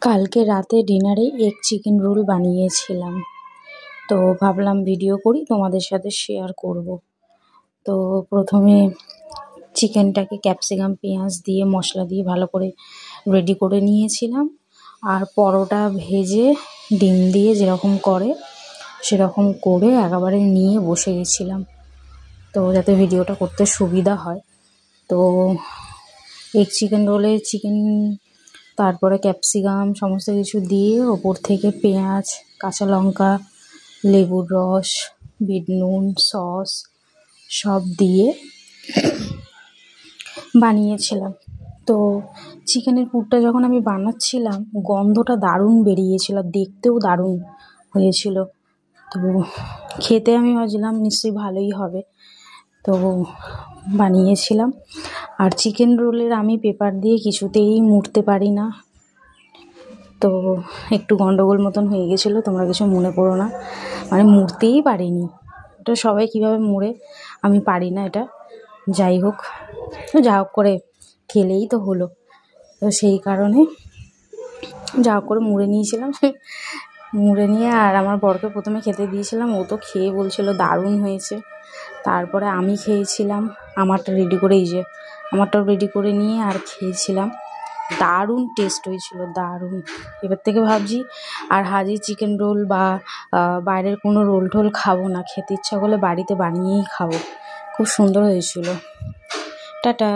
কালকে রাতে ডিনারে এগ চিকেন রোল বানিয়েছিলাম। তো ভাবলাম ভিডিও করি, তোমাদের সাথে শেয়ার করব। তো প্রথমে চিকেনটাকে ক্যাপসিকাম পেঁয়াজ দিয়ে মশলা দিয়ে ভালো করে রেডি করে নিয়েছিলাম। আর পরোটা ভেজে ডিম দিয়ে যেরকম করে সেরকম করে একেবারে নিয়ে বসে গেছিলাম, তো যাতে ভিডিওটা করতে সুবিধা হয়। তো এগ চিকেন রোলে চিকেন, তারপরে ক্যাপসিকাম সমস্ত কিছু দিয়ে ওপর থেকে পেঁয়াজ, কাঁচা লঙ্কা, লেবুর রস, বিট নুন, সস সব দিয়ে বানিয়েছিলাম। তো চিকেনের পুরটা যখন আমি বানাচ্ছিলাম গন্ধটা দারুণ বেরিয়েছিল, দেখতেও দারুণ হয়েছিল। তো খেতে আমি ভাবছিলাম নিশ্চয়ই ভালোই হবে, তো বানিয়েছিলাম। আর চিকেন রোলের আমি পেপার দিয়ে কিছুতেই মুড়তে পারি না, তো একটু গন্ডগোল মতন হয়ে গেছিলো, তোমরা কিছু মনে করো না। মানে মুড়তেই পারিনি, এটা সবাই কীভাবে মুড়ে, আমি পারি না এটা। যাই হোক, তো যা হোক করে খেলেই তো হলো, তো সেই কারণে যা হোক করে মুড়ে নিয়েছিলাম। মুড়ে নিয়ে আর আমার বরকে প্রথমে খেতে দিয়েছিলাম, ও তো খেয়ে বলছিল দারুণ হয়েছে। তারপরে আমি খেয়েছিলাম, আমারটা রেডি করে, এই যে আমারটাও রেডি করে নিয়ে আর খেয়েছিলাম। দারুণ টেস্ট হয়েছিল, দারুণ। এবার থেকে ভাবছি আর হাজি চিকেন রোল বা বাইরের কোনো রোল টোল খাবো না, খেতে ইচ্ছা করলে বাড়িতে বানিয়েই খাবো। খুব সুন্দর হয়েছিল। টাটা।